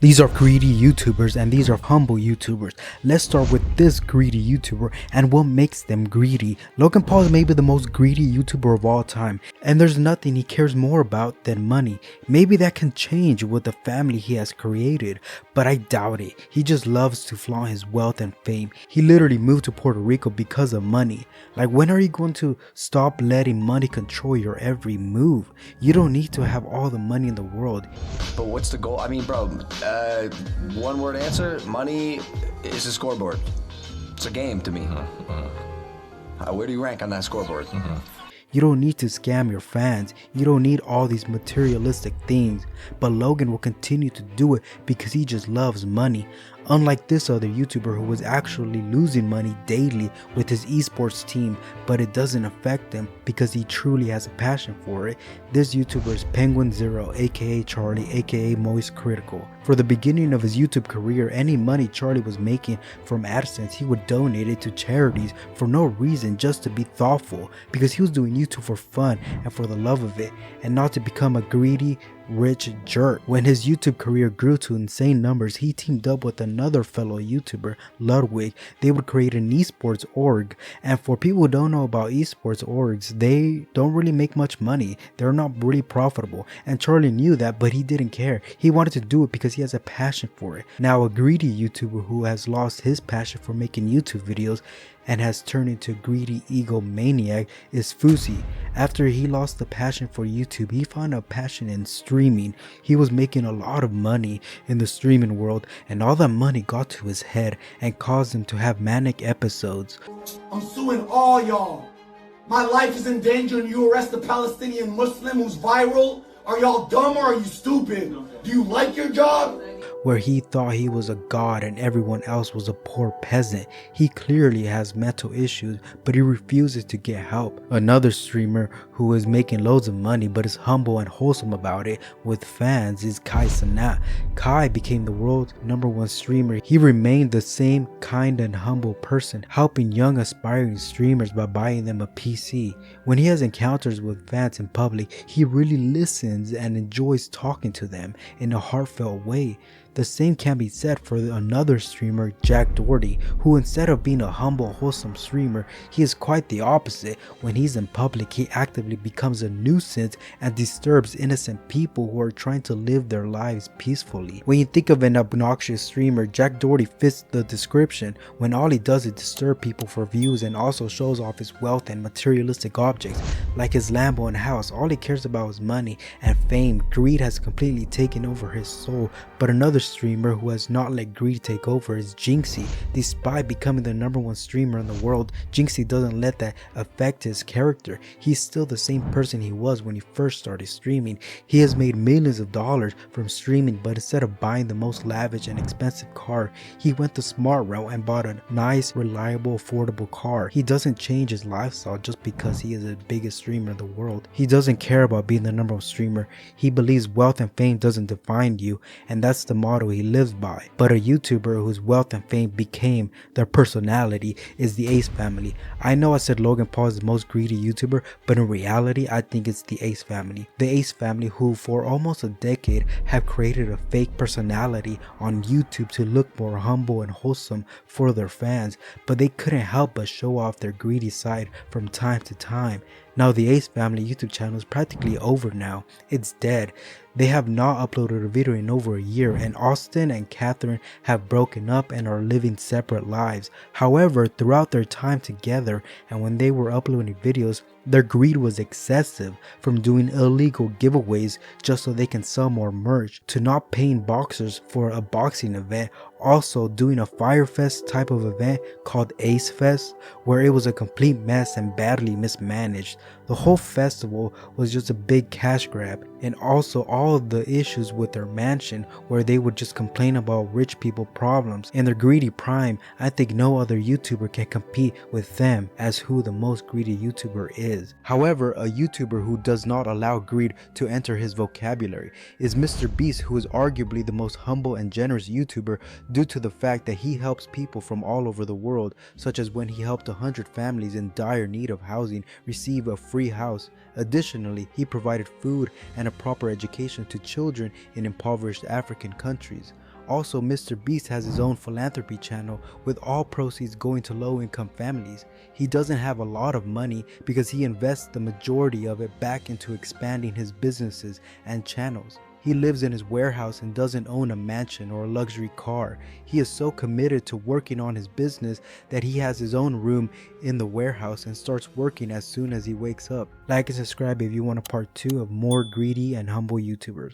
These are greedy YouTubers and these are humble YouTubers. Let's start with this greedy YouTuber and what makes them greedy. Logan Paul is maybe the most greedy YouTuber of all time, and there's nothing he cares more about than money. Maybe that can change with the family he has created, but I doubt it. He just loves to flaunt his wealth and fame. He literally moved to Puerto Rico because of money. Like, when are you going to stop letting money control your every move? You don't need to have all the money in the world. But what's the goal? I mean, bro, one word answer, money is a scoreboard. It's a game to me. Where do you rank on that scoreboard? You don't need to scam your fans. You don't need all these materialistic things. But Logan will continue to do it because he just loves money. Unlike this other YouTuber who was actually losing money daily with his esports team, but it doesn't affect him because he truly has a passion for it. This YouTuber is Penguin Zero, aka Charlie, aka Moist Critical. For the beginning of his YouTube career, any money Charlie was making from AdSense, he would donate it to charities for no reason, just to be thoughtful, because he was doing YouTube for fun and for the love of it, and not to become a greedy, rich jerk. When his YouTube career grew to insane numbers, he teamed up with another fellow YouTuber, Ludwig. They would create an esports org, and for people who don't know about esports orgs, they don't really make much money. They're not really profitable, and Charlie knew that, but he didn't care. He wanted to do it because he has a passion for it. Now, a greedy YouTuber who has lost his passion for making YouTube videos and has turned into a greedy egomaniac is Fusi. After he lost the passion for YouTube, he found a passion in streaming. He was making a lot of money in the streaming world, and all that money got to his head and caused him to have manic episodes. I'm suing all y'all. My life is in danger and you arrest a Palestinian Muslim who's viral? Are y'all dumb or are you stupid? Do you like your job? Where he thought he was a god and everyone else was a poor peasant. He clearly has mental issues, but he refuses to get help. Another streamer who is making loads of money but is humble and wholesome about it with fans is Kai Cenat. Kai became the world's #1 streamer. He remained the same kind and humble person, helping young aspiring streamers by buying them a PC. When he has encounters with fans in public, he really listens and enjoys talking to them in a heartfelt way. The same can be said for another streamer, Jack Doherty, who instead of being a humble, wholesome streamer, he is quite the opposite. When he's in public, he actively becomes a nuisance and disturbs innocent people who are trying to live their lives peacefully. When you think of an obnoxious streamer, Jack Doherty fits the description when all he does is disturb people for views and also shows off his wealth and materialistic objects like his Lambo and house. All he cares about is money and fame. Greed has completely taken over his soul. But another streamer who has not let greed take over is Jinxie. Despite becoming the #1 streamer in the world, Jinxie doesn't let that affect his character. He's still the same person he was when he first started streaming. He has made millions of dollars from streaming, but instead of buying the most lavish and expensive car, he went the smart route and bought a nice, reliable, affordable car. He doesn't change his lifestyle just because he is the biggest streamer in the world. He doesn't care about being the #1 streamer. He believes wealth and fame doesn't define you, and that's the motto he lives by. But a YouTuber whose wealth and fame became their personality is the Ace family. I know I said Logan Paul is the most greedy YouTuber, but in reality I think it's the Ace family. The Ace family, who for almost a decade have created a fake personality on YouTube to look more humble and wholesome for their fans, but they couldn't help but show off their greedy side from time to time. Now the Ace family YouTube channel is practically over now. It's dead. They have not uploaded a video in over a year, and Austin and Catherine have broken up and are living separate lives. However, throughout their time together and when they were uploading videos, their greed was excessive, from doing illegal giveaways just so they can sell more merch, to not paying boxers for a boxing event, also doing a Fire Fest type of event called Ace Fest, where it was a complete mess and badly mismanaged. The whole festival was just a big cash grab, and also all of the issues with their mansion where they would just complain about rich people problems. In their greedy prime, I think no other YouTuber can compete with them as who the most greedy YouTuber is. However, a YouTuber who does not allow greed to enter his vocabulary is Mr. Beast, who is arguably the most humble and generous YouTuber due to the fact that he helps people from all over the world, such as when he helped 100 families in dire need of housing receive a free house. Additionally, he provided food and a proper education to children in impoverished African countries. Also, Mr. Beast has his own philanthropy channel with all proceeds going to low-income families. He doesn't have a lot of money because he invests the majority of it back into expanding his businesses and channels. He lives in his warehouse and doesn't own a mansion or a luxury car. He is so committed to working on his business that he has his own room in the warehouse and starts working as soon as he wakes up. Like and subscribe if you want a part 2 of more greedy and humble YouTubers.